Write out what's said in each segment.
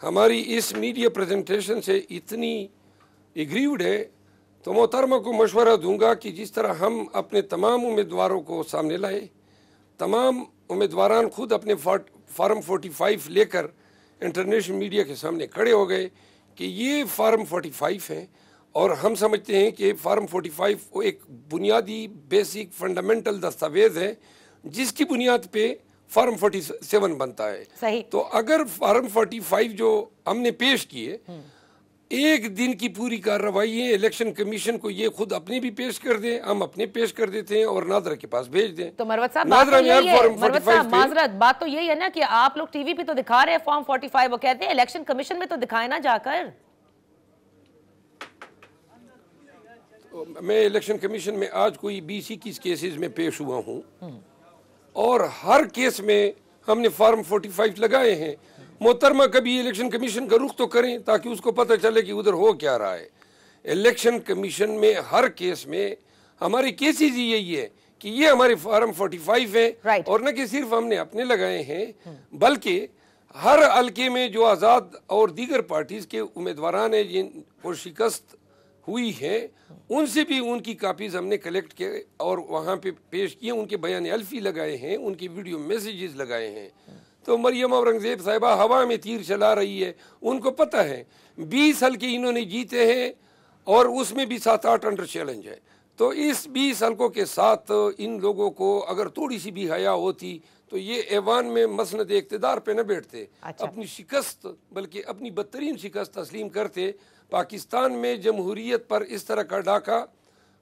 ہماری اس media presentation سے اتنی ایگریوڈ ہے، تو محترمہ کو مشورہ دوں گا کہ جس طرح ہم اپنے تمام امیدواروں کو سامنے لائے، تمام امیدواران خود اپنے فارم 45 لے کر انٹرنیشنل میڈیا کے سامنے کھڑے ہو گئے کہ یہ فارم 45 ہیں، اور ہم سمجھتے ہیں کہ فارم 45 وہ ایک بنیادی بیسک فنڈامنٹل دستاویز ہے جس کی بنیاد پہ فارم 47 بنتا ہے۔ صحیح۔ تو اگر فارم 45 جو ہم نے پیش کیے، ایک دن کی پوری کارروائی ہے، الیکشن کمیشن کو یہ خود اپنے بھی پیش کر دیں، ہم اپنے پیش کر دیتے ہیں اور نادرہ کے پاس بھیج دیں۔ تو مروت صاحب بات تو یہی ہے، مروت صاحب معذرت، بات تو یہی ہے نا کہ آپ لوگ ٹی وی پہ تو دکھا رہے ہیں فارم 45، وہ کہتے ہیں الیکشن کمیشن میں تو دکھائے نا جا کر۔ میں الیکشن کمیشن میں آج کوئی 20-21 کیسز میں پیش ہوا ہوں، اور ہر کیس میں ہم نے فارم 45 لگائے ہیں۔ محترمہ کبھی الیکشن کمیشن کا رخ تو کریں تاکہ اس کو پتہ چلے کہ ادھر ہو کیا رہا ہے۔ الیکشن کمیشن میں ہر کیس میں ہمارے کیسز ہی یہی ہے کہ یہ ہمارے فارم 45 ہیں، اور نہ کہ صرف ہم نے اپنے لگائے ہیں بلکہ ہر حلقے میں جو آزاد اور دیگر پارٹیز کے امیدواران ہیں جن کو شکست ہوئی ہے، ان سے بھی ان کی کاپیز ہم نے کلیکٹ کیے اور وہاں پہ پیش کیے، ان کے بیان الفی لگائے ہیں، ان کی ویڈیو میسیجز لگائے ہیں۔ تو مریم اورنگزیب صاحبہ ہوا میں تیر چلا رہی ہے، ان کو پتہ ہے 20 حلقے انہوں نے جیتے ہیں اور اس میں بھی 7-8 انڈر چیلنج ہے۔ تو اس 20 حلقوں کے ساتھ ان لوگوں کو اگر تھوڑی سی بھی حیا ہوتی تو یہ ایوان میں مسند اقتدار پہ نہ بیٹھتے، اپنی شکست بلکہ اپنی بدترین شکست تسلیم کرتے۔ پاکستان میں جمہوریت پر اس طرح کا ڈاکہ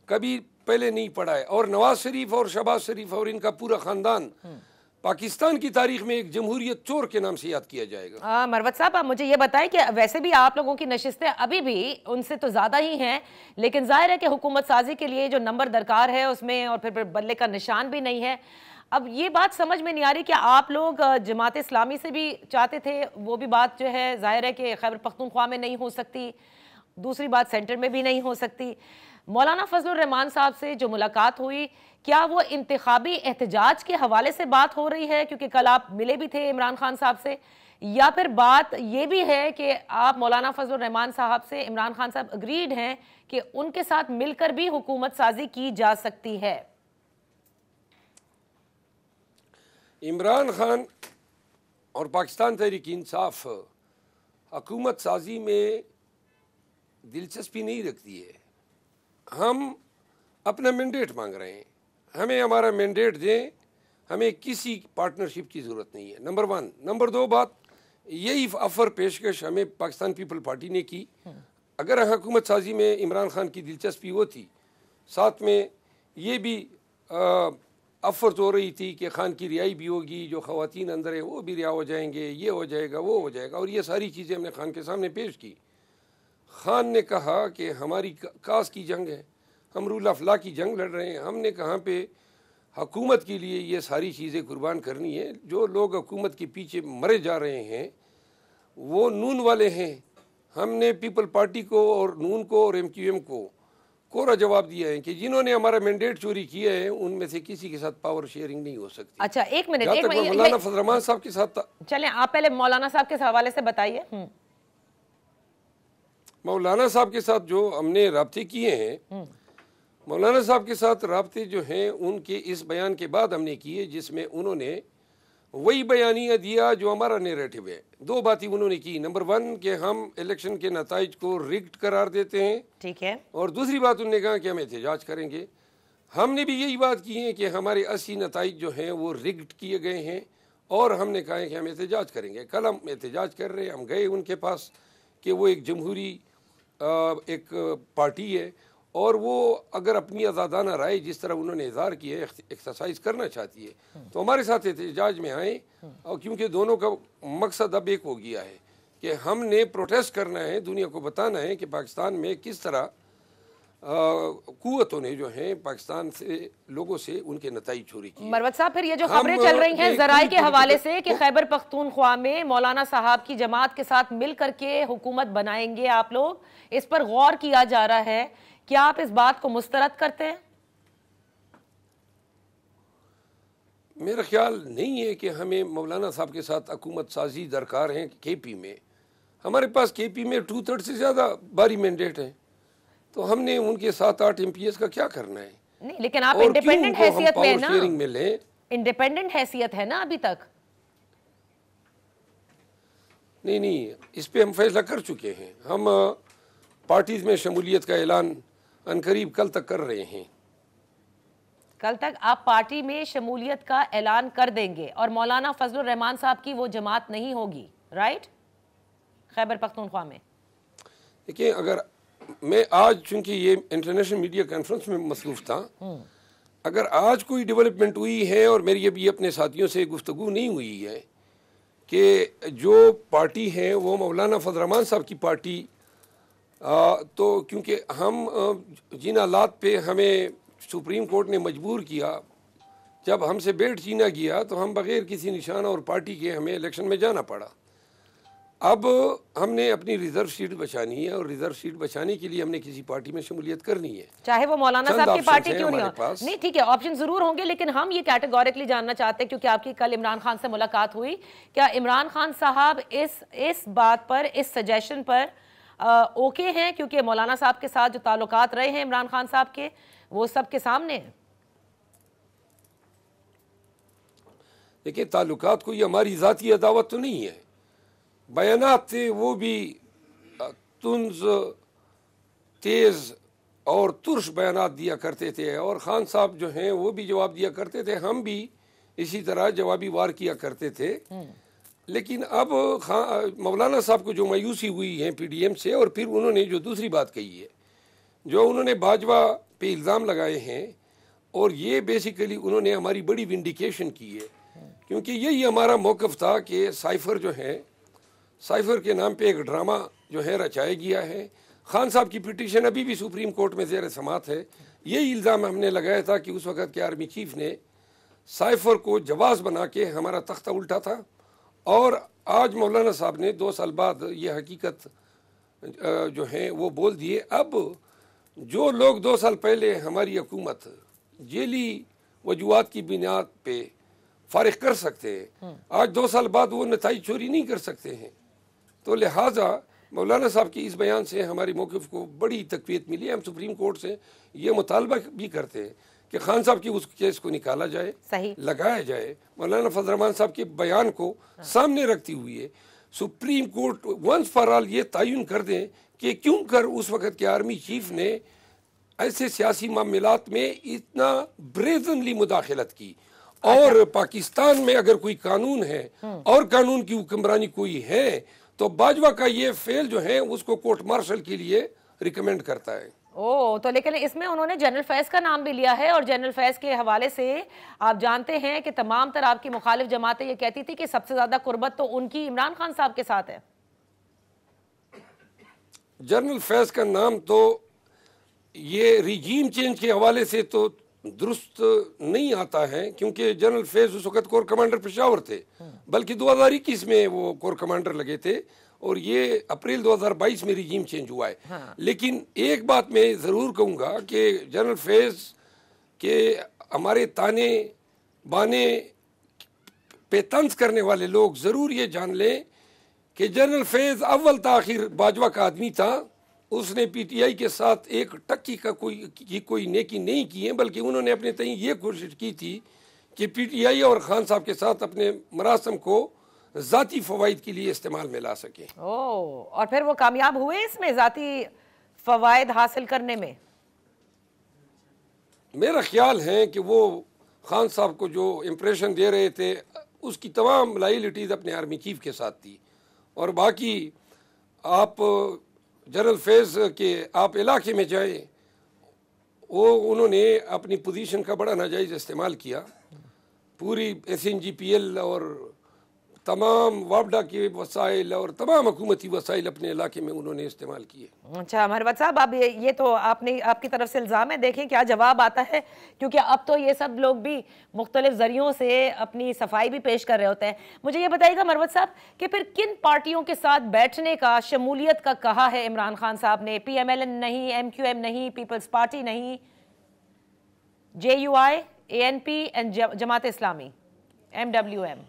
کبھی پہلے نہیں پڑا ہے، اور نواز شریف اور شہباز شریف اور ان کا پورا خاندان پاکستان کی تاریخ میں ایک جمہوریت چور کے نام سے یاد کیا جائے گا۔ مروت صاحب آپ مجھے یہ بتائیں کہ ویسے بھی آپ لوگوں کی نشستیں ابھی بھی ان سے تو زیادہ ہی ہیں، لیکن ظاہر ہے کہ حکومت سازی کے لیے جو نمبر درکار ہے اس میں، اور پھر بلے کا نشان بھی نہیں ہے۔ اب یہ بات سمجھ میں نہیں آ رہی کہ آپ لوگ جماعت اسلامی سے بھی چاہتے تھے، وہ بھی بات جو ہے ظاہر ہے کہ خیبر پختونخوا میں نہیں ہو سکتی، دوسری بات سینٹر میں بھی نہیں ہو سکتی۔ مولانا فضل الرحمان صاحب سے جو ملاقات ہوئی، کیا وہ انتخابی احتجاج کے حوالے سے بات ہو رہی ہے، کیونکہ کل آپ ملے بھی تھے عمران خان صاحب سے، یا پھر بات یہ بھی ہے کہ آپ مولانا فضل الرحمان صاحب سے عمران خان صاحب اگریڈ ہیں کہ ان کے ساتھ مل کر بھی حکومت سازی کی جا سکتی ہے؟ عمران خان اور پاکستان تحریک انصاف حکومت سازی میں دلچسپی نہیں رکھتی ہے۔ ہم اپنا مینڈیٹ مانگ رہے ہیں، ہمیں ہمارا مینڈیٹ دیں، ہمیں کسی پارٹنرشپ کی ضرورت نہیں ہے، نمبر 1۔ نمبر 2 بات، یہی آفر پیشکش ہمیں پاکستان پیپل پارٹی نے کی۔ اگر حکومت سازی میں عمران خان کی دلچسپی ہوتی، ساتھ میں یہ بھی آفر تو ہو رہی تھی کہ خان کی رہائی بھی ہوگی، جو خواتین اندر ہیں وہ بھی رہا ہو جائیں گے، یہ ہو جائے گا، وہ ہو جائے گا، اور یہ ساری چیزیں ہم نے خان کے سامنے پیش کی۔ خان نے کہا کہ ہماری کاس کی جنگ ہے، ہم رول آف لا کی جنگ لڑ رہے ہیں، ہم نے کہاں پہ حکومت کے لیے یہ ساری چیزیں قربان کرنی ہے۔ جو لوگ حکومت کے پیچھے مرے جا رہے ہیں وہ نون والے ہیں۔ ہم نے پیپل پارٹی کو اور نون کو اور MQM کو کورا جواب دیا ہے کہ جنہوں نے ہمارا مینڈیٹ چوری کیا ہے ان میں سے کسی کے ساتھ پاور شیئرنگ نہیں ہو سکتی۔ اچھا ایک منٹ، جہاں تک مولانا فضل الرحمان صاحب کے ساتھ چلیں آپ پہلے مولانا صاحب کے حوالے سے بتائیے۔ مولانا صاحب کے ساتھ جو ہم نے رابطے کیے ہیں، مولانا صاحب کے ساتھ رابطے جو ہیں ان کے اس بیان کے بعد ہم نے کیے جس میں انہوں نے وہی بیانیہ دیا جو ہمارا نیریٹو ہے۔ 2 باتیں انہوں نے کی، نمبر 1 کہ ہم الیکشن کے نتائج کو ریگڈ قرار دیتے ہیں، ٹھیک ہے، اور دوسری بات انہوں نے کہا کہ ہم احتجاج کریں گے۔ ہم نے بھی یہی بات کی ہے کہ ہمارے 80 نتائج جو ہیں وہ ریگڈ کیے گئے ہیں، اور ہم نے کہا ہے کہ ہم احتجاج کریں گے۔ کل ہم احتجاج کر رہے ہیں، ہم گئے ان کے پاس کہ وہ ایک جمہوری ایک پارٹی ہے، اور وہ اگر اپنی آزادانہ رائے جس طرح انہوں نے اظہار کی ہے ایکسرسائز کرنا چاہتی ہے تو ہمارے ساتھ احتجاج میں آئیں، اور کیونکہ دونوں کا مقصد اب ایک ہو گیا ہے کہ ہم نے پروٹیسٹ کرنا ہے، دنیا کو بتانا ہے کہ پاکستان میں کس طرح قوتوں نے جو ہیں پاکستان سے لوگوں سے ان کے نتائج چوری کی۔ مروت صاحب پھر یہ جو خبریں چل رہی ہیں ذرائع کے حوالے سے کہ خیبر پختونخوا میں مولانا صاحب کی جماعت کے ساتھ مل کر کے حکومت بنائیں گے آپ لوگ، اس پر غور کیا جا رہا ہے، کیا آپ اس بات کو مسترد کرتے ہیں؟ میرا خیال نہیں ہے کہ ہمیں مولانا صاحب کے ساتھ حکومت سازی درکار ہے۔ KP میں ہمارے پاس کے پی میں 2/3 سے زیادہ باری مینڈیٹ ہیں، تو ہم نے ان کے 7-8 ایم پی ایس کا کیا کرنا ہے؟ نہیں لیکن آپ انڈیپینڈنٹ حیثیت میں نا، شیئرنگ میں لیں، انڈیپینڈنٹ حیثیت ہے نا ابھی تک. نہیں اس پہ ہم فیصلہ کر چکے ہیں. ہم پارٹیز میں شمولیت کا اعلان عنقریب کل تک کر رہے ہیں. کل تک آپ پارٹی میں شمولیت کا اعلان کر دیں گے، اور مولانا فضل الرحمان صاحب کی وہ جماعت نہیں ہوگی، رائٹ؟ خیبر پختونخوا میں. دیکھیں، اگر میں آج چونکہ یہ انٹرنیشنل میڈیا کانفرنس میں مصروف تھا، اگر آج کوئی ڈیولپمنٹ ہوئی ہے اور میری ابھی اپنے ساتھیوں سے گفتگو نہیں ہوئی ہے کہ جو پارٹی ہے وہ مولانا فضل الرحمان صاحب کی پارٹی، تو کیونکہ ہم جن حالات پہ ہمیں سپریم کورٹ نے مجبور کیا، جب ہم سے بیٹھ چھینا گیا تو ہم بغیر کسی نشانہ اور پارٹی کے ہمیں الیکشن میں جانا پڑا. اب ہم نے اپنی ریزرو سیٹ بچانی ہے، اور ریزرو سیٹ بچانے کے لیے ہم نے کسی پارٹی میں شمولیت کرنی ہے، چاہے وہ مولانا صاحب کی پارٹی کیوں نہیں ہو. نہیں ٹھیک ہے، آپشن ضرور ہوں گے، لیکن ہم یہ کیٹیگوریکلی جاننا چاہتے ہیں، کیونکہ آپ کی کل عمران خان سے ملاقات ہوئی، کیا عمران خان صاحب اس بات پر، اس سجیشن پر اوکے ہیں؟ کیونکہ مولانا صاحب کے ساتھ جو تعلقات رہے ہیں عمران خان صاحب کے، وہ سب کے سامنے ہیں. دیکھیں، تعلقات کوئی ہماری ذاتی عداوت تو نہیں ہے، بیانات تھے وہ بھی طنز، تیز اور ترش بیانات دیا کرتے تھے، اور خان صاحب جو ہیں وہ بھی جواب دیا کرتے تھے، ہم بھی اسی طرح جوابی وار کیا کرتے تھے. لیکن اب مولانا صاحب کو جو مایوسی ہوئی ہے پی ڈی ایم سے، اور پھر انہوں نے جو دوسری بات کہی ہے، جو انہوں نے باجوہ پہ الزام لگائے ہیں، اور یہ بیسیکلی انہوں نے ہماری بڑی ونڈیکیشن کی ہے، کیونکہ یہی ہمارا موقف تھا کہ سائفر جو ہے، سائفر کے نام پہ ایک ڈرامہ جو ہے رچایا گیا ہے. خان صاحب کی پٹیشن ابھی بھی سپریم کورٹ میں زیر سماعت ہے. یہی الزام ہم نے لگایا تھا کہ اس وقت کے آرمی چیف نے سائفر کو جواز بنا کے ہمارا تختہ الٹا تھا، اور آج مولانا صاحب نے 2 سال بعد یہ حقیقت جو ہے وہ بول دیے. اب جو لوگ 2 سال پہلے ہماری حکومت جیلی وجوہات کی بنیاد پہ فارغ کر سکتے ہیں، آج 2 سال بعد وہ نتائج چوری نہیں کر سکتے ہیں. تو لہٰذا مولانا صاحب کی اس بیان سے ہماری موقف کو بڑی تقویت ملی. ہم سپریم کورٹ سے یہ مطالبہ بھی کرتے ہیں کہ خان صاحب کی اس کیس کو نکالا جائے، لگایا جائے. مولانا فضل الرحمان صاحب کے بیان کو سامنے رکھتی ہوئی supreme court once for all یہ تعین کر دیں کہ کیوں کر اس وقت کے آرمی چیف نے ایسے سیاسی معاملات میں اتنا بریزنلی مداخلت کی. اور پاکستان میں اگر کوئی قانون ہے اور قانون کی حکمرانی کوئی ہے تو باجوہ کا یہ فعل جو ہے اس کو کورٹ مارشل کے لیے ریکمینڈ کرتا ہے. تو لیکن اس میں انہوں نے جنرل فیض کا نام بھی لیا ہے، اور جنرل فیض کے حوالے سے آپ جانتے ہیں کہ تمام تر آپ کی مخالف جماعتیں یہ کہتی تھی کہ سب سے زیادہ قربت تو ان کی عمران خان صاحب کے ساتھ ہے. جنرل فیض کا نام تو یہ ریجیم چینج کے حوالے سے تو درست نہیں آتا ہے، کیونکہ جنرل فیض اس وقت کور کمانڈر پشاور تھے، بلکہ 2021 میں وہ کور کمانڈر لگے تھے، اور یہ اپریل 2022 میں ریجیم چینج ہوا ہے. لیکن ایک بات میں ضرور کہوں گا کہ جنرل فیض کے ہمارے تانے بانے پہ طنز کرنے والے لوگ ضرور یہ جان لیں کہ جنرل فیض اول تاخیر باجوہ کا آدمی تھا. اس نے پی ٹی آئی کے ساتھ ایک ٹکی کا کوئی نیکی نہیں کی ہے، بلکہ انہوں نے اپنے تئیں یہ کوشش کی تھی کہ پی ٹی آئی اور خان صاحب کے ساتھ اپنے مراسم کو ذاتی فوائد کے لیے استعمال میں لا سکیں. اور پھر وہ کامیاب ہوئے اس میں ذاتی فوائد حاصل کرنے میں؟ میرا خیال ہے کہ وہ خان صاحب کو جو امپریشن دے رہے تھے اس کی تمام لائلٹیز اپنے آرمی چیف کے ساتھ تھی، اور باقی آپ جنرل فیض کے آپ علاقے میں جائیں، وہ انہوں نے اپنی پوزیشن کا بڑا ناجائز استعمال کیا. پوری S N G P L اور تمام وابڈا کے وسائل اور تمام حکومتی وسائل اپنے علاقے میں انہوں نے استعمال کیے. اچھا مروت صاحب، اب یہ تو آپ کی طرف سے الزام ہے، دیکھیں کیا جواب آتا ہے، کیونکہ اب تو یہ سب لوگ بھی مختلف ذریعوں سے اپنی صفائی بھی پیش کر رہے ہوتے ہیں. مجھے یہ بتائیے گا مروت صاحب کہ پھر کن پارٹیوں کے ساتھ بیٹھنے کا، شمولیت کا کہا ہے عمران خان صاحب نے؟ پی ایم ایل این نہیں، ایم کیو ایم نہیں، پیپلز پارٹی نہیں، J U I, A N P and Jamaat Islami, M W M.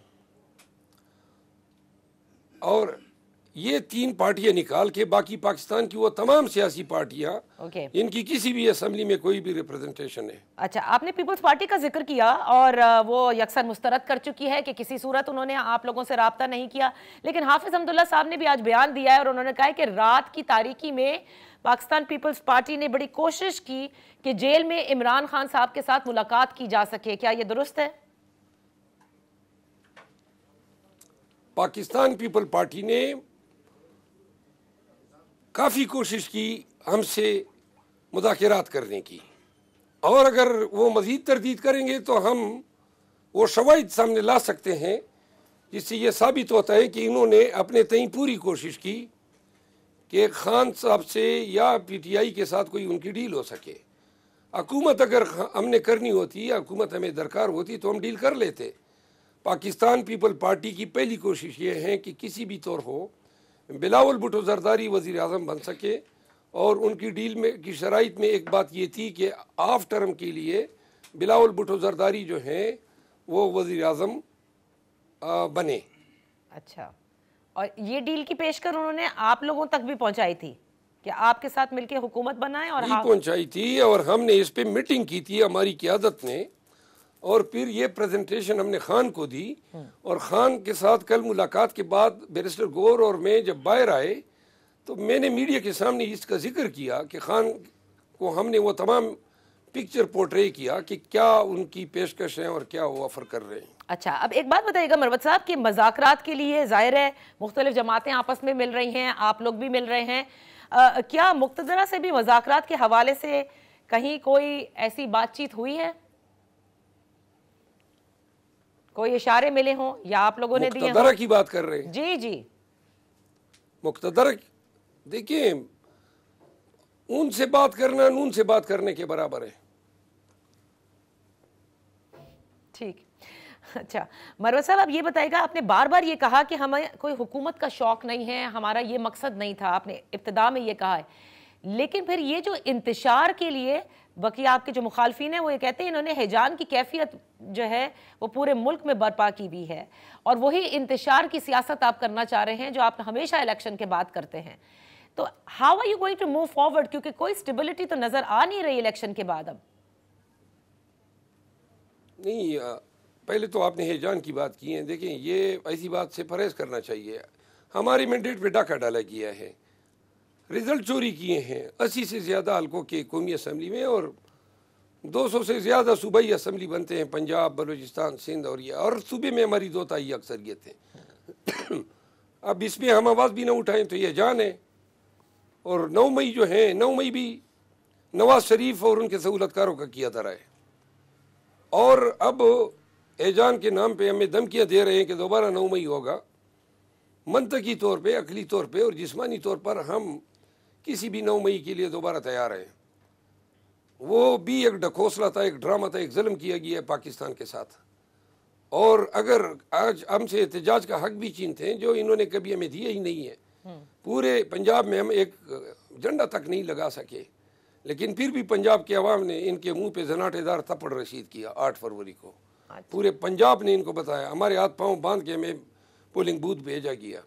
اور یہ 3 پارٹیاں نکال کے باقی پاکستان کی وہ تمام سیاسی پارٹیاں ان کی کسی بھی اسمبلی میں کوئی بھی ریپرزنٹیشن ہے۔ اچھا، آپ نے پیپلز پارٹی کا ذکر کیا اور وہ یکسر مسترد کر چکی ہے کہ کسی صورت انہوں نے آپ لوگوں سے رابطہ نہیں کیا، لیکن حافظ حمداللہ صاحب نے بھی آج بیان دیا ہے اور انہوں نے کہا ہے کہ رات کی تاریکی میں پاکستان پیپلز پارٹی نے بڑی کوشش کی کہ جیل میں عمران خان صاحب کے ساتھ ملاقات کی جا سکے، کیا یہ درست ہے؟ پاکستان پیپل پارٹی نے کافی کوشش کی ہم سے مذاکرات کرنے کی، اور اگر وہ مزید تردید کریں گے تو ہم وہ شواہد سامنے لا سکتے ہیں جس سے یہ ثابت ہوتا ہے کہ انہوں نے اپنے تئیں پوری کوشش کی کہ خان صاحب سے یا پی ٹی آئی کے ساتھ کوئی ان کی ڈیل ہو سکے۔ حکومت اگر ہم نے کرنی ہوتی یا حکومت ہمیں درکار ہوتی تو ہم ڈیل کر لیتے۔ پاکستان پیپل پارٹی کی پہلی کوشش یہ ہے کہ کسی بھی طور ہو بلاول بھٹو زرداری وزیر اعظم بن سکے، اور ان کی ڈیل میں کی شرائط میں ایک بات یہ تھی کہ آف ٹرم کے لیے بلاول بھٹو زرداری جو ہیں وہ وزیر اعظم بنے۔ اچھا، اور یہ ڈیل کی پیش کر انہوں نے آپ لوگوں تک بھی پہنچائی تھی کہ آپ کے ساتھ مل کے حکومت بنائیں؟ اور پہنچائی تھی، اور ہم نے اس پہ میٹنگ کی تھی ہماری قیادت نے، اور پھر یہ پریزنٹیشن ہم نے خان کو دی، اور خان کے ساتھ کل ملاقات کے بعد بیرسٹر گور اور میں جب باہر آئے تو میں نے میڈیا کے سامنے اس کا ذکر کیا کہ خان کو ہم نے وہ تمام پکچر پورٹرے کیا کہ کیا ان کی پیشکش ہیں اور کیا وہ آفر کر رہے ہیں۔ اچھا، اب ایک بات بتائیے گا مروت صاحب کہ مذاکرات کے لیے ظاہر ہے مختلف جماعتیں آپس میں مل رہی ہیں، آپ لوگ بھی مل رہے ہیں، کیا مقتدرہ سے بھی مذاکرات کے حوالے سے کہیں کوئی ایسی بات چیت ہوئی ہے؟ کوئی اشارے ملے ہوں یا آپ لوگوں نے دیے ہوں؟ مقتدرہ کی بات کر رہے ہیں؟ جی جی، مقتدرہ دیکھیں، ان سے بات کرنا نون سے بات کرنے کے برابر ہے۔ ٹھیک، اچھا مروت صاحب اب یہ بتائے گا، آپ نے بار بار یہ کہا کہ ہمیں کوئی حکومت کا شوق نہیں ہے، ہمارا یہ مقصد نہیں تھا، آپ نے ابتدا میں یہ کہا ہے، لیکن پھر یہ جو انتشار کے لیے بقیہ آپ کے جو مخالفین ہیں وہ یہ کہتے ہیں انہوں نے ہیجان کی کیفیت جو ہے وہ پورے ملک میں برپا کی بھی ہے، اور وہی انتشار کی سیاست آپ کرنا چاہ رہے ہیں جو آپ ہمیشہ الیکشن کے بعد کرتے ہیں، تو how are you going to move forward? کیونکہ کوئی سٹیبلٹی تو نظر آ نہیں رہی الیکشن کے بعد۔ اب نہیں، پہلے تو آپ نے ہیجان کی بات کی ہے، دیکھیں یہ ایسی بات سے پرہیز کرنا چاہیے۔ ہمارے مینڈیٹ پہ ڈاکہ ڈالا گیا ہے، رزلٹ چوری کیے ہیں 80 سے زیادہ حلقوں کے قومی اسمبلی میں، اور 200 سے زیادہ صوبائی اسمبلی بنتے ہیں، پنجاب، بلوچستان، سندھ، اور یہ اور صوبے میں ہماری 2 تہائی اکثریت ہے۔ اب اس میں ہم آواز بھی نہ اٹھائیں تو یہ جان ہے۔ اور 9 مئی جو ہے، 9 مئی بھی نواز شریف اور ان کے سہولتکاروں کا کیا دھرا ہے، اور اب ایجان کے نام پہ ہمیں دھمکیاں دے رہے ہیں کہ دوبارہ 9 مئی ہوگا۔ منطقی طور پہ، عقلی طور پہ اور جسمانی طور پر ہم کسی بھی 9 مئی کے لیے دوبارہ تیار ہیں۔ وہ بھی ایک ڈھکوسلا تھا، ایک ڈرامہ تھا، ایک ظلم کیا گیا ہے پاکستان کے ساتھ، اور اگر آج ہم سے احتجاج کا حق بھی چھینتے ہیں جو انہوں نے کبھی ہمیں دیا ہی نہیں ہے، پورے پنجاب میں ہم ایک جھنڈا تک نہیں لگا سکے، لیکن پھر بھی پنجاب کے عوام نے ان کے منہ پہ زناٹے دار تھپڑ رسید کیا 8 فروری کو۔ پورے پنجاب نے ان کو بتایا، ہمارے ہاتھ پاؤں باندھ کے ہمیں پولنگ بوتھ بھیجا گیا،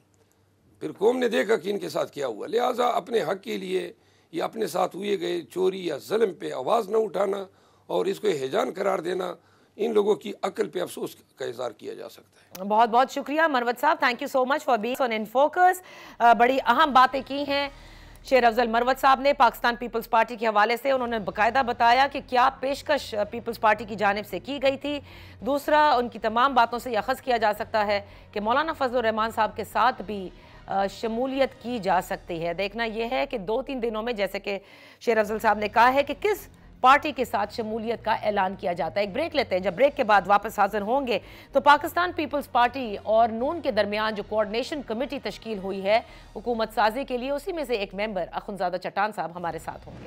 پھر قوم نے دیکھا کہ ان کے ساتھ کیا ہوا۔ لہٰذا اپنے حق کے لیے یا اپنے ساتھ ہوئے گئے چوری یا ظلم پہ آواز نہ اٹھانا اور اس کو ہیجان قرار دینا، ان لوگوں کی عقل پہ افسوس کا اظہار کیا جا سکتا ہے۔ بہت بہت شکریہ مروت صاحب، thank you so much for being on in focus. بڑی اہم باتیں کی ہیں شیر افضل مروت صاحب نے پاکستان پیپلز پارٹی کے حوالے سے، انہوں نے باقاعدہ بتایا کہ کیا پیشکش پیپلز پارٹی کی جانب سے کی گئی تھی۔ دوسرا، ان کی تمام باتوں سے یہ اخذ کیا جا سکتا ہے کہ مولانا فضل الرحمان صاحب کے ساتھ بھی شمولیت کی جا سکتی ہے۔ دیکھنا یہ ہے کہ 2-3 دنوں میں، جیسے کہ شیر افضل صاحب نے کہا ہے، کہ کس پارٹی کے ساتھ شمولیت کا اعلان کیا جاتا ہے۔ ایک بریک لیتے ہیں، جب بریک کے بعد واپس حاضر ہوں گے تو پاکستان پیپلز پارٹی اور نون کے درمیان جو کوارڈینیشن کمیٹی تشکیل ہوئی ہے حکومت سازی کے لیے، اسی میں سے ایک ممبر اخنزادہ چٹان صاحب ہمارے ساتھ ہوں گے۔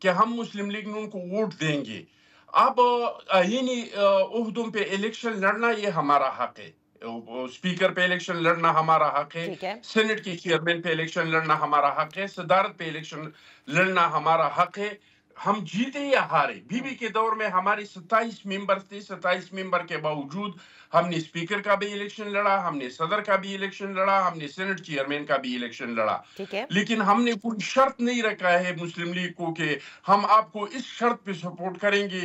کہ ہم مسلم لیگ نون کو ووٹ دیں گے. اب آئینی عہدوں پہ الیکشن لڑنا یہ ہمارا حق ہے. اسپیکر پہ الیکشن لڑنا ہمارا حق ہے, سینٹ کی چیئرمین پہ الیکشن لڑنا ہمارا حق ہے, صدارت پہ الیکشن لڑنا ہمارا حق ہے. ہم جیتے یا ہارے, بی بی کے دور میں ہماری 27 ممبر تھے, 27 ممبر کے باوجود ہم نے اسپیکر کا بھی الیکشن لڑا, ہم نے صدر کا بھی الیکشن لڑا, ہم نے سینٹ چیئرمین کا بھی الیکشن لڑا. لیکن ہم نے کوئی شرط نہیں رکھا ہے مسلم لیگ کو کہ ہم آپ کو اس شرط پہ سپورٹ کریں گے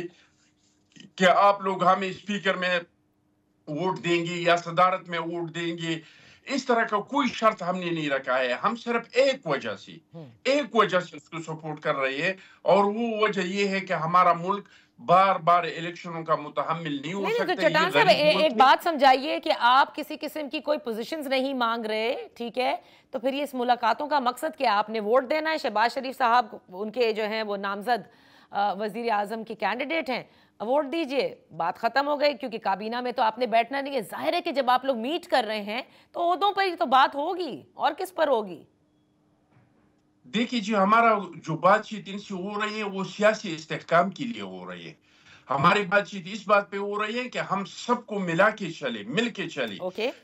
کہ آپ لوگ ہمیں اسپیکر میں ووٹ دیں گے یا صدارت میں ووٹ دیں گے. اس طرح کا کوئی شرط ہم نے نہیں رکھا ہے. ہم صرف ایک وجہ سے اس کو سپورٹ کر رہے ہیں, اور وہ وجہ یہ ہے کہ ہمارا ملک بار بار الیکشنوں کا متحمل نہیں ہو سکتا. چٹان صاحب ایک بات سمجھائیے کہ آپ کسی قسم کی کوئی پوزیشنز نہیں مانگ رہے, ٹھیک ہے, تو پھر یہ اس ملاقاتوں کا مقصد کیا؟ آپ نے ووٹ دینا ہے. شہباز شریف صاحب ان کے جو ہیں وہ نامزد وزیر اعظم کی کینڈیڈیٹ ہیں, ووٹ دیجئے, بات ختم ہو گئی. کیونکہ کابینہ میں تو آپ نے بیٹھنا نہیں ہے. ظاہر ہے کہ جب آپ لوگ میٹ کر رہے ہیں تو عہدوں پر ہی تو بات ہوگی, اور کس پر ہوگی؟ دیکھیے جی, ہمارا جو بات چیت ان سے ہو رہی ہے وہ سیاسی استحکام کے لیے ہو رہی ہے. ہماری بات چیت اس بات پہ ہو رہی ہے کہ ہم سب کو ملا کے چلے, مل کے چلے,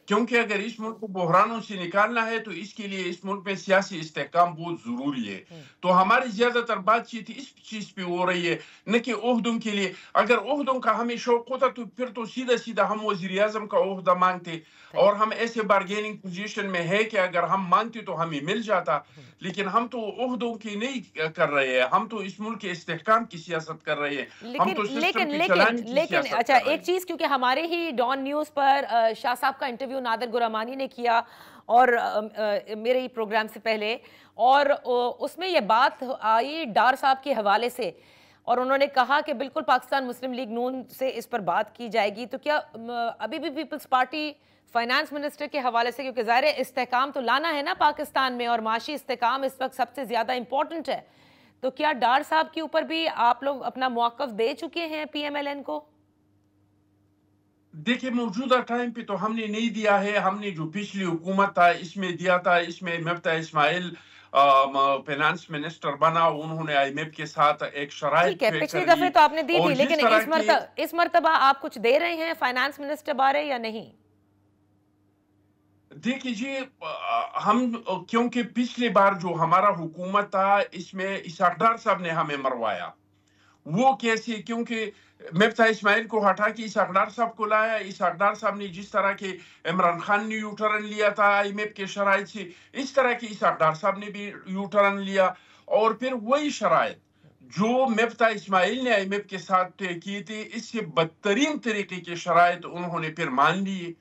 کیونکہ اگر اس ملک کو بحرانوں سے نکالنا ہے تو اس کے لیے اس ملک میں سیاسی استحکام بہت ضروری ہے. تو ہماری زیادہ تر بات چیت اس چیز پہ ہو رہی ہے, نہ کہ عہدوں کے لیے. اگر عہدوں کا ہمیں شوق ہوتا تو پھر تو سیدھا ہم وزیر اعظم کا عہدہ مانگتے, اور ہم ایسے بارگیننگ پوزیشن میں ہے کہ اگر ہم مانگتے تو ہمیں مل جاتا. لیکن ہم تو عہدوں کی نہیں کر رہے ہیں, ہم تو اس ملک کے استحکام کی سیاست کر رہے ہیں. ہم تو لیکن اچھا ایک چیز, کیونکہ ہمارے ہی ڈان نیوز پر شاہ صاحب کا انٹرویو نادر گرامانی نے کیا, اور میرے ہی پروگرام سے پہلے, اور اس میں یہ بات آئی ڈار صاحب کے حوالے سے, اور انہوں نے کہا کہ بالکل پاکستان مسلم لیگ نون سے اس پر بات کی جائے گی. تو کیا ابھی بھی پیپلز پارٹی فائنانس منسٹر کے حوالے سے, کیونکہ ظاہر استحکام تو لانا ہے نا پاکستان میں, اور معاشی استحکام اس وقت سب سے زیادہ امپورٹنٹ ہے, تو کیا ڈار صاحب کے اوپر بھی آپ لوگ اپنا موقف دے چکے ہیں پی ایم ایل این کو؟ دیکھیں موجودہ ٹائم پہ تو ہم نے نہیں دیا ہے. ہم نے جو پچھلی حکومت تھا اس میں دیا تھا. اس میں مفتاح اسماعیل فائنانس منسٹر بنا, انہوں نے آئی ایم ایف کے ساتھ ایک شرائط طے کر لی. پچھلی دفعہ تو آپ نے دی تھی, لیکن اس مرتبہ آپ کچھ دے رہے ہیں فائنانس منسٹر بارے یا نہیں؟ دیکھیے جی, ہم کیونکہ پچھلی بار جو ہمارا حکومت تھا اس میں اسحاق ڈار صاحب نے ہمیں مروایا. وہ کیسے؟ کیونکہ مفتاح اسماعیل کو ہٹا کے اسحاق ڈار صاحب کو لایا. اسحاق ڈار صاحب نے جس طرح کے عمران خان نے یو ٹرن لیا تھا آئی ایم ایف کے شرائط سے, اس طرح کے اسحاق ڈار صاحب نے بھی یو ٹرن لیا, اور پھر وہی شرائط جو مفتاح اسماعیل نے آئی ایم ایف کے ساتھ طے کی تھی, اس سے بدترین طریقے کے شرائط انہوں نے پھر مان لیے.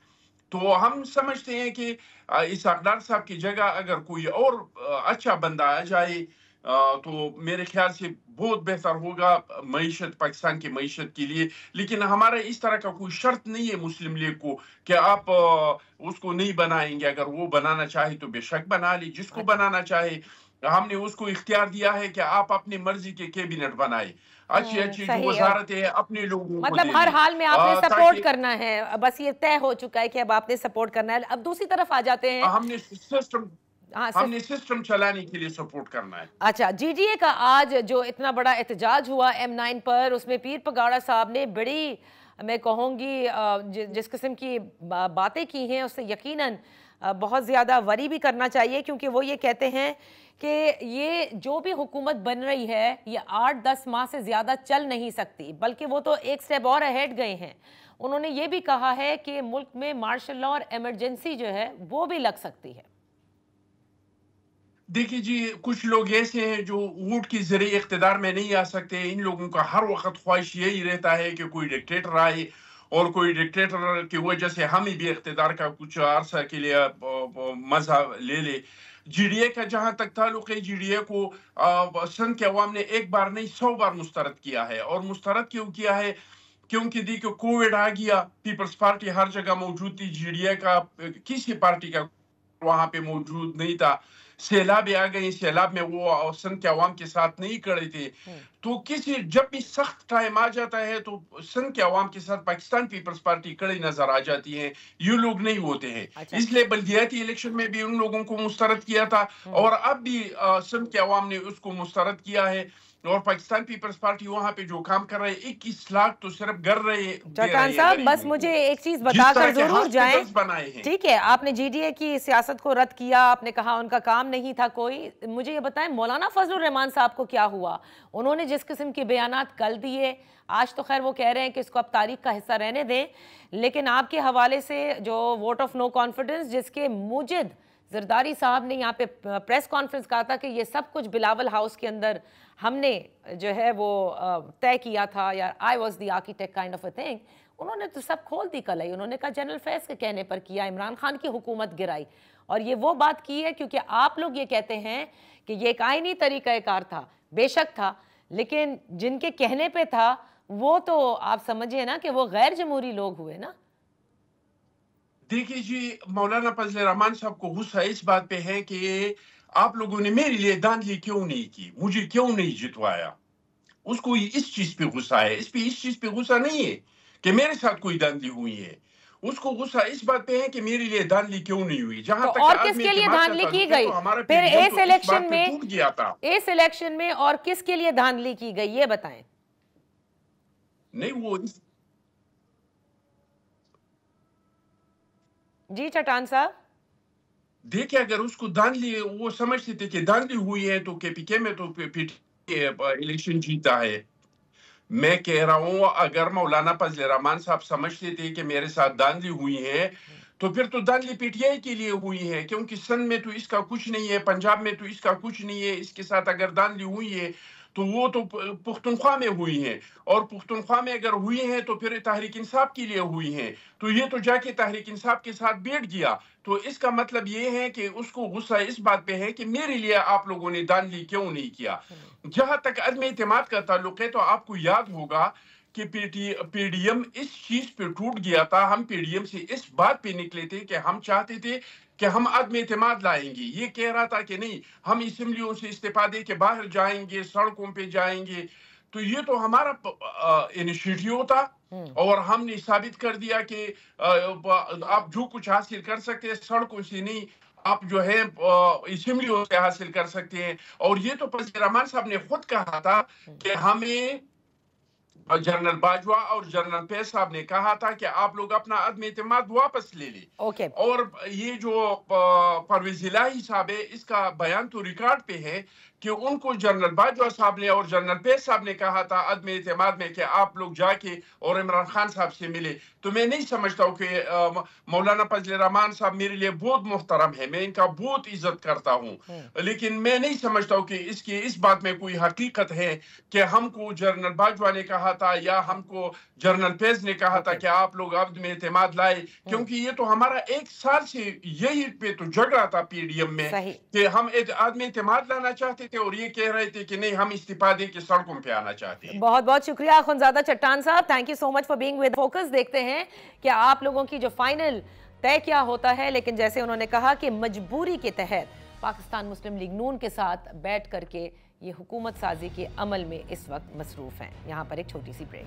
تو ہم سمجھتے ہیں کہ اسحاق ڈار صاحب کی جگہ اگر کوئی اور اچھا بندہ آ جائے تو میرے خیال سے بہت بہتر ہوگا معیشت, پاکستان کی معیشت کے لیے. لیکن ہمارا اس طرح کا کوئی شرط نہیں ہے مسلم لیگ کو کہ آپ اس کو نہیں بنائیں گے. اگر وہ بنانا چاہے تو بے شک بنا لی, جس کو بنانا چاہے. ہم نے اس کو اختیار دیا ہے کہ آپ اپنی مرضی کے کیبنٹ بنائے, اچھی جو وزارت ہے اپنے لوگوں کو, مطلب ہر حال میں آپ نے سپورٹ کرنا ہے. بس یہ طے ہو چکا ہے کہ اب آپ نے سپورٹ کرنا ہے. اب دوسری طرف آ جاتے ہیں, ہم نے سسٹم چلانے کے لیے سپورٹ کرنا ہے. اچھا, جی ڈی اے کا آج جو اتنا بڑا احتجاج ہوا M9 پر, اس میں پیر پگاڑا صاحب نے بڑی, میں کہوں گی جس قسم کی باتیں کی ہیں اس سے یقیناً بہت زیادہ وری بھی کرنا چاہیے, کیونکہ وہ یہ کہتے ہیں کہ یہ جو بھی حکومت بن رہی ہے یہ 8-10 ماہ سے زیادہ چل نہیں سکتی, بلکہ وہ تو ایک سٹیپ اور اہیڈ گئے ہیں. انہوں نے یہ بھی کہا ہے کہ ملک میں مارشل لا اور ایمرجنسی جو ہے وہ بھی لگ سکتی ہے. دیکھیے جی, کچھ لوگ ایسے ہیں جو ووٹ کے ذریعے اقتدار میں نہیں آ سکتے. ان لوگوں کا ہر وقت خواہش یہی رہتا ہے کہ کوئی ڈکٹیٹر آئے, اور کوئی ڈکٹیٹر کی وجہ سے ہمیں بھی اقتدار کا کچھ عرصہ کے لیے مزہ لے لے. جی ڈی اے کا جہاں تک تعلق ہے, جی ڈی اے کو سندھ کے عوام نے ایک بار نہیں 100 بار مسترد کیا ہے. اور مسترد کیوں کیا ہے؟ کیونکہ دیکھو کووڈ آ گیا, پیپلز پارٹی ہر جگہ موجود تھی, جی ڈی اے کا کسی پارٹی کا وہاں پہ موجود نہیں تھا. سیلاب آ گئی, سیلاب میں وہ سندھ کے عوام کے ساتھ نہیں کھڑے تھے. تو جب بھی سخت ٹائم آ جاتا ہے تو سندھ کے عوام کے ساتھ پاکستان پیپلز پارٹی کھڑی نظر آ جاتی ہے, یہ لوگ نہیں ہوتے ہیں. اس لیے بلدیاتی الیکشن میں بھی ان لوگوں کو مسترد کیا تھا, اور اب بھی سندھ کے عوام نے اس کو مسترد کیا ہے. اور پاکستان پیپلز پارٹی وہاں پہ جو کام کر رہے ہیں 21 لاکھ تو صرف گر رہے چٹان صاحب بس مجھے ایک چیز بتا کر ضرور جائیں، ٹھیک ہے آپ نے جی ڈی اے کی سیاست کو رد کیا، آپ نے کہا ان کا کام نہیں تھا کوئی، مجھے یہ بتائیں مولانا فضل الرحمان صاحب کو کیا ہوا؟ انہوں نے جس قسم کے بیانات کل دیے، آج تو خیر وہ کہہ رہے ہیں کہ اس کو اب تاریخ کا حصہ رہنے دیں، لیکن آپ کے حوالے سے جو ووٹ آف نو کانفیڈنس جس کے موجد زرداری صاحب نے یہاں پہ پریس کانفرنس کہا تھا کہ یہ سب کچھ بلاول ہاؤس کے اندر ہم نے جو ہے وہ طے کیا تھا، یا I was the architect kind of a thing, انہوں نے تو سب کھول دی کل ہی، انہوں نے کہا جنرل فیض کے کہنے پر کیا، عمران خان کی حکومت گرائی، اور یہ وہ بات کی ہے کیونکہ آپ لوگ یہ کہتے ہیں کہ یہ ایک آئینی طریقہ کار تھا، بے شک تھا، لیکن جن کے کہنے پہ تھا وہ تو آپ سمجھے نا کہ وہ غیر جمہوری لوگ ہوئے نا۔ دیکھیے جی، مولانا فضل الرحمان صاحب کو غصہ اس بات پہ ہے کہ آپ لوگوں نے میرے لیے دھاندلی کیوں نہیں کی، مجھے کیوں نہیں جتوایا، اس کو اس چیز پہ غصہ ہے، اس چیز پہ غصہ نہیں ہے کہ میرے ساتھ کوئی دھاندلی ہوئی ہے، اس کو غصہ اس بات پہ ہے کہ میرے لیے دھاندلی کیوں نہیں ہوئی۔ جہاں تک اور کس کے لیے دھاندلی کی گئی پھر اس الیکشن میں، اس الیکشن میں اور کس کے لیے دھاندلی کی گئی یہ بتائیں؟ نہیں وہ جی چٹان صاحب دیکھیں، اگر اس کو دھاندلی وہ سمجھتے تھے کہ دھاندلی ہوئی ہے تو کے پی کے میں تو الیکشن جیتا ہے۔ میں کہہ رہا ہوں اگر مولانا فضل الرحمان صاحب سمجھتے تھے کہ میرے ساتھ دھاندلی ہوئی ہے تو پھر تو دھاندلی پی ٹی آئی کے لیے ہوئی ہے، کیونکہ سندھ میں تو اس کا کچھ نہیں ہے، پنجاب میں تو اس کا کچھ نہیں ہے، اس کے ساتھ اگر دھاندلی ہوئی ہے تو وہ تو پختونخوا میں ہوئی ہیں، اور پختونخوا میں اگر ہوئی ہیں تو پھر تحریک انصاف کے لیے ہوئی ہیں، تو یہ تو جا کے تحریک انصاف کے ساتھ بیٹھ گیا، تو اس کا مطلب یہ ہے کہ اس کو غصہ اس بات پہ ہے کہ میرے لیے آپ لوگوں نے دھاندلی کیوں نہیں کیا۔ جہاں تک عدم اعتماد کا تعلق ہے تو آپ کو یاد ہوگا کہ پی ڈی ایم اس چیز پہ ٹوٹ گیا تھا، ہم پی ڈی ایم سے اس بات پہ نکلے تھے کہ ہم چاہتے تھے کہ ہم عدم اعتماد لائیں گے، یہ کہہ رہا تھا کہ نہیں ہم اسمبلیوں سے استفادے کے باہر جائیں گے، سڑکوں پہ جائیں گے، تو یہ تو ہمارا انیشیٹیو تھا، اور ہم نے ثابت کر دیا کہ آپ جو کچھ حاصل کر سکتے ہیں سڑکوں سے نہیں، آپ جو ہے اسمبلیوں سے حاصل کر سکتے ہیں۔ اور یہ تو فضل الرحمان صاحب نے خود کہا تھا کہ ہمیں جنرل باجوہ اور جنرل فیض صاحب نے کہا تھا کہ آپ لوگ اپنا عدم اعتماد واپس لے لیں، اور یہ جو پرویز الہی صاحب ہے اس کا بیان تو ریکارڈ پہ ہے کہ ان کو جنرل باجوہ صاحب نے اور جنرل فیض صاحب نے کہا تھا عدم اعتماد میں کہ آپ لوگ جا کے اور عمران خان صاحب سے ملے۔ تو میں نہیں سمجھتا ہوں کہ مولانا فضل الرحمان صاحب میرے لیے بہت محترم ہے، میں ان کا بہت عزت کرتا ہوں، لیکن میں نہیں سمجھتا ہوں کہ اس بات میں کوئی حقیقت ہے کہ ہم کو جنرل باجوہ نے کہا تھا یا ہم کو جنرل فیض نے کہا تھا کہ آپ لوگ عدم اعتماد لائے، کیونکہ یہ تو ہمارا 1 سال سے یہی پہ تو جھگڑا تھا پی ڈی ایم میں کہ ہم عدم اعتماد لانا چاہتے تھے اور یہ کہہ رہے تھے کہ نہیں ہم استفادے کے سڑکوں پہ آنا چاہتے ہیں۔ بہت بہت شکریہ اخونزادہ چٹان صاحب، thank you so much for being with focus. دیکھتے ہیں کہ آپ لوگوں کی جو فائنل طے کیا ہوتا ہے، لیکن جیسے انہوں نے کہا کہ مجبوری کے تحت پاکستان مسلم لیگ نون کے ساتھ بیٹھ کر کے یہ حکومت سازی کے عمل میں اس وقت مصروف ہیں۔ یہاں پر ایک چھوٹی سی بریک۔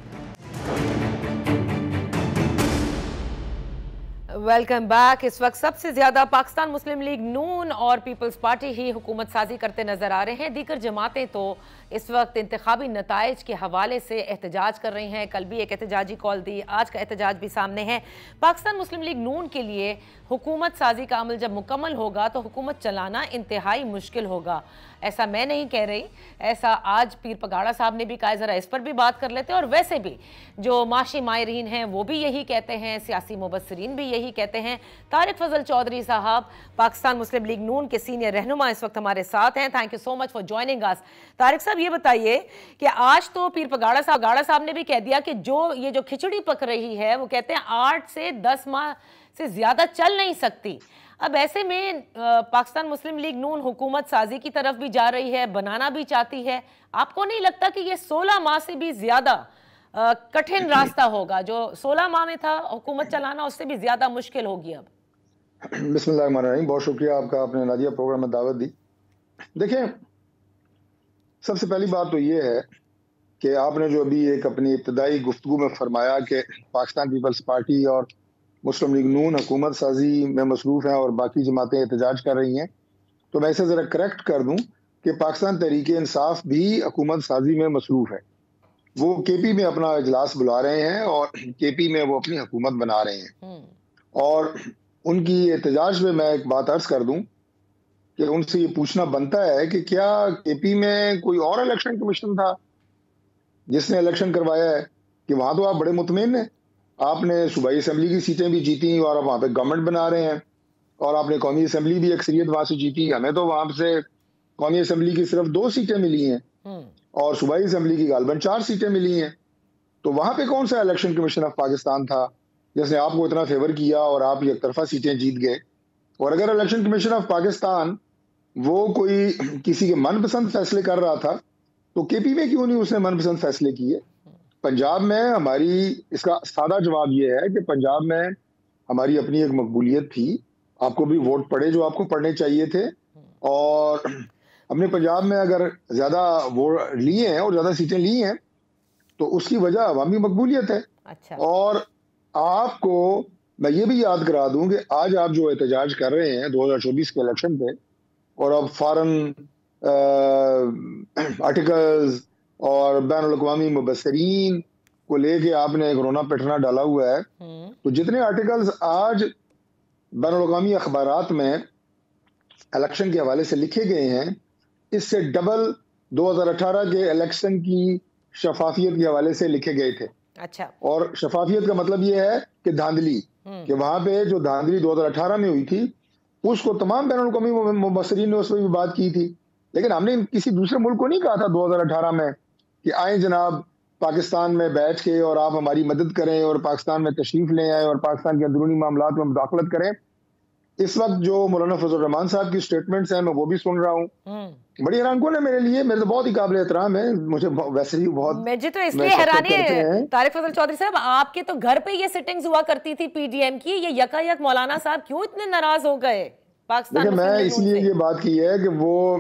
Welcome back. اس وقت سب سے زیادہ پاکستان مسلم لیگ نون اور پیپلز پارٹی ہی حکومت سازی کرتے نظر آ رہے ہیں، دیگر جماعتیں تو اس وقت انتخابی نتائج کے حوالے سے احتجاج کر رہی ہیں، کل بھی ایک احتجاجی کال دی، آج کا احتجاج بھی سامنے ہے۔ پاکستان مسلم لیگ نون کے لیے حکومت سازی کا عمل جب مکمل ہوگا تو حکومت چلانا انتہائی مشکل ہوگا، ایسا میں نہیں کہہ رہی، ایسا آج پیر پگاڑا صاحب نے بھی کہا، ذرا اس پر بھی بات کر لیتے ہیں، اور ویسے بھی جو معاشی ماہرین ہیں وہ بھی یہی کہتے ہیں، سیاسی مبصرین بھی یہی کہتے ہیں۔ طارق فضل چودھری صاحب پاکستان مسلم لیگ نون کے سینئر رہنما اس وقت ہمارے ساتھ ہیں، thank you so much for joining اس۔ طارق صاحب یہ بتائیے کہ آج تو پیر پگاڑا صاحب نے بھی کہہ دیا کہ یہ جو کھچڑی پک رہی ہے وہ کہتے ہیں 8 سے 10 ماہ سے زیادہ چل نہیں سکتی، اب ایسے میں پاکستان مسلم لیگ نون حکومت سازی کی طرف بھی جا رہی ہے، بنانا بھی چاہتی ہے، آپ کو نہیں لگتا کہ یہ 16 ماہ سے بھی زیادہ کٹھن راستہ ہوگا؟ جو 16 ماہ میں تھا حکومت چلانا اس سے بھی زیادہ مشکل ہوگی اب؟ بسم اللہ الرحمن الرحیم، بہت شکریہ آپ کا، آپ نے نادیہ پروگرام میں دعوت دی۔ دیکھیں، سب سے پہلی بات تو یہ ہے کہ آپ نے جو ابھی ایک اپنی ابتدائی گفتگو میں فرمایا کہ پاکستان پیپلز پارٹی اور مسلم لیگ نون حکومت سازی میں مصروف ہیں اور باقی جماعتیں احتجاج کر رہی ہیں، تو میں اسے ذرا کریکٹ کر دوں کہ پاکستان تحریک انصاف بھی حکومت سازی میں مصروف ہے. وہ کے پی میں اپنا اجلاس بلا رہے ہیں اور کے پی میں وہ اپنی حکومت بنا رہے ہیں. اور ان کی احتجاج پہ میں ایک بات عرض کر دوں کہ ان سے یہ پوچھنا بنتا ہے کہ کیا کے پی میں کوئی اور الیکشن کمیشن تھا جس نے الیکشن کروایا ہے؟ کہ وہاں تو آپ بڑے مطمئن ہیں, آپ نے صوبائی اسمبلی کی سیٹیں بھی جیتی اور آپ وہاں پہ گورنمنٹ بنا رہے ہیں, اور آپ نے قومی اسمبلی بھی اکثریت وہاں سے جیتی. ہمیں تو وہاں سے قومی اسمبلی کی صرف 2 سیٹیں ملی ہیں اور صوبائی اسمبلی کی غالباً 4 سیٹیں ملی ہیں. تو وہاں پہ کون سا الیکشن کمیشن آف پاکستان تھا جس نے آپ کو اتنا فیور کیا اور آپ یک طرفہ سیٹیں جیت گئے؟ اور اگر الیکشن کمیشن آف پاکستان وہ کوئی کسی کے من پسند فیصلے کر رہا تھا تو کے پی میں کیوں نہیں اس نے من پسند فیصلے کیے؟ پنجاب میں ہماری, اس کا سادہ جواب یہ ہے کہ پنجاب میں ہماری اپنی ایک مقبولیت تھی. آپ کو بھی ووٹ پڑے جو آپ کو پڑھنے چاہیے تھے, اور ہم نے پنجاب میں اگر زیادہ ووٹ لیے ہیں اور زیادہ سیٹیں لی ہیں تو اس کی وجہ عوامی مقبولیت ہے. اور آپ کو میں یہ بھی یاد کرا دوں کہ آج آپ جو احتجاج کر رہے ہیں 2024 کے الیکشن پہ, اور اب فارن آرٹیکلز اور بین الاقوامی مبصرین کو لے کے آپ نے کرونا پیٹرنا ڈالا ہوا ہے, تو جتنے آرٹیکلز آج بین الاقوامی اخبارات میں الیکشن کے حوالے سے لکھے گئے ہیں اس سے ڈبل 2018 کے الیکشن کی شفافیت کے حوالے سے لکھے گئے تھے. اچھا. اور شفافیت کا مطلب یہ ہے کہ دھاندلی, کہ وہاں پہ جو دھاندلی 2018 میں ہوئی تھی اس کو تمام بین الاقوامی مبصرین نے اس پہ بھی بات کی تھی, لیکن ہم نے کسی دوسرے ملک کو نہیں کہا تھا 2018 میں کہ آئیں جناب پاکستان میں بیٹھ کے اور آپ ہماری مدد کریں اور پاکستان میں تشریف لے آئیں اور پاکستان کے اندرونی معاملات میں مداخلت کریں. اس وقت جو مولانا فضل الرحمان صاحب کی سٹیٹمنٹس ہیں میں وہ بھی سن رہا ہوں, بڑی حیران کن ہے میرے لیے. میرے تو بہت ہی قابل احترام ہے, مجھے ویسے ہی بہت, مجھے تو اس لیے حیرانی ہے طارق فضل چودھری صاحب, آپ کے تو گھر پہ یہ سٹنگز ہوا کرتی تھی پی ڈی ایم کی, یہ یکا مولانا صاحب کیوں اتنے ناراض ہو گئے پاکستان؟ دیکھیں میں اس لیے یہ بات کی ہے کہ وہ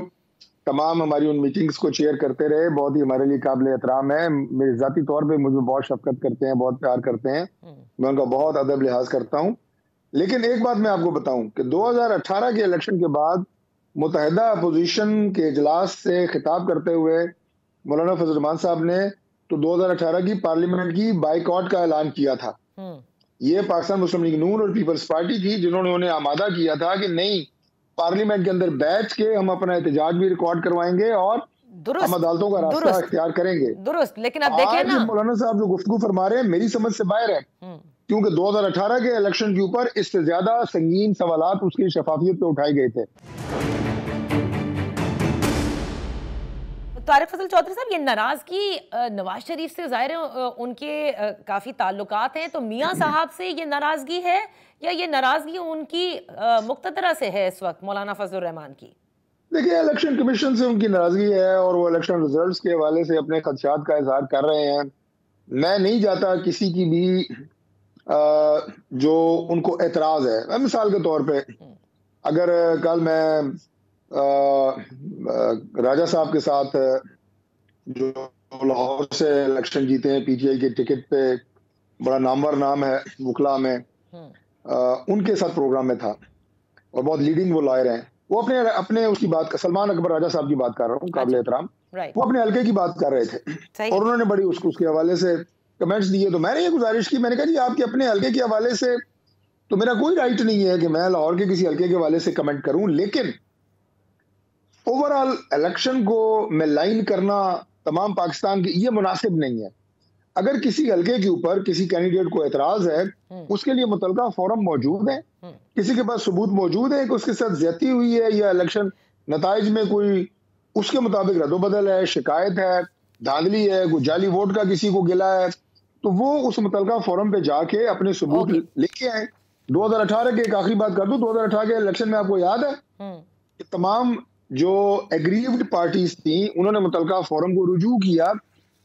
تمام ہماری ان میٹنگز کو چیئر کرتے رہے, بہت ہی ہمارے لیے قابل احترام ہے. میرے ذاتی طور پہ مجھے بہت شفقت کرتے ہیں, بہت پیار کرتے ہیں, میں ان کا بہت ادب لحاظ کرتا ہوں. لیکن ایک بات میں آپ کو بتاؤں کہ 2018 کے الیکشن کے بعد متحدہ اپوزیشن کے اجلاس سے خطاب کرتے ہوئے مولانا فضل الرحمان صاحب نے تو 2018 کی پارلیمنٹ کی بائیکاٹ کا اعلان کیا تھا. یہ پاکستان مسلم لیگ نون اور پیپلز پارٹی تھی جنہوں نے انہیں آمادہ کیا تھا کہ نہیں, پارلیمنٹ کے اندر بیٹھ کے ہم اپنا احتجاج بھی ریکارڈ کروائیں گے اور ہم عدالتوں کا راستہ اختیار کریں گے. درست. لیکن اب دیکھیں نا مولانا صاحب جو گفتگو فرما رہے ہیں میری سمجھ سے باہر ہے, کیونکہ 2018 کے الیکشن کے اوپر اس سے زیادہ سنگین سوالات اس کی شفافیت پہ اٹھائے گئے تھے. طارق فضل چودھری صاحب, یہ ناراضگی نواز شریف سے ظاہر ہے ان کے کافی تعلقات ہیں, تو میاں صاحب سے یہ ناراضگی ہے یا یہ ناراضگی ان کی مقتدرہ سے ہے اس وقت مولانا فضل الرحمان کی؟ دیکھیے الیکشن کمیشن سے ان کی ناراضگی ہے اور وہ الیکشن ریزلٹس کے حوالے سے اپنے خدشات کا اظہار کر رہے ہیں. میں نہیں چاہتا کسی کی بھی جو ان کو اعتراض ہے, مثال کے طور پہ اگر کل میں راجہ صاحب کے ساتھ جو لاہور سے الیکشن جیتے ہیں پی ٹی آئی کے ٹکٹ پہ, بڑا نامور نام ہے وکلا میں, ان کے ساتھ پروگرام میں تھا اور بہت لیڈنگ وہ لائر ہیں, وہ اپنے اس کی بات, سلمان اکبر راجہ صاحب کی بات کر رہا ہوں, قابل احترام, وہ اپنے حلقے کی بات کر رہے تھے اور انہوں نے بڑی اس کے حوالے سے کمنٹس دیے. تو میں نے یہ گزارش کی, میں نے کہا جی آپ کے اپنے حلقے کے حوالے سے تو میرا کوئی رائٹ نہیں ہے کہ میں لاہور کے کسی حلقے کے حوالے سے کمنٹ کروں, لیکن اوور آل الیکشن کو میں لائن کرنا تمام پاکستان کی یہ مناسب نہیں ہے. اگر کسی حلقے کے اوپر کسی کینڈیڈیٹ کو اعتراض ہے اس کے لیے متعلقہ فورم موجود ہے, کسی کے پاس ثبوت موجود ہے کہ اس کے ساتھ زیادتی ہوئی ہے یا الیکشن نتائج میں کوئی اس کے مطابق رد و بدل ہے, شکایت ہے, دھاندلی ہے, کوئی جعلی ووٹ کا کسی کو گلا ہے, تو وہ اس متعلقہ فورم پہ جا کے اپنے ثبوت لے کے آئیں. 2018 کے ایک آخری بات کر دوں, 2018 کے الیکشن میں آپ کو یاد ہے کہ تمام جو ایگریوڈ پارٹیز تھیں انہوں نے متعلقہ فورم کو رجوع کیا,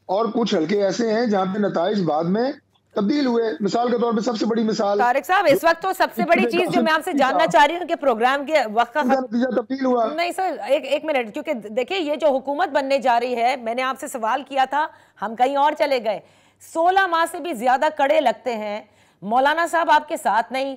اور کچھ حلقے ایسے ہیں جہاں پہ نتائج بعد میں تبدیل ہوئے. مثال کے طور پہ سب سے بڑی مثال طارق صاحب, اس وقت تو سب سے بڑی چیز جو میں آپ سے جاننا چاہ رہی ہوں کہ پروگرام کے وقت کا نتیجہ تبدیل ہوا. نہیں سر, ایک منٹ, کیونکہ دیکھیں یہ جو حکومت بننے جا رہی ہے, میں نے آپ سے سوال کیا تھا, ہم کہیں اور چلے گئے, 16 ماہ سے بھی زیادہ کڑے لگتے ہیں, مولانا صاحب آپ کے ساتھ نہیں,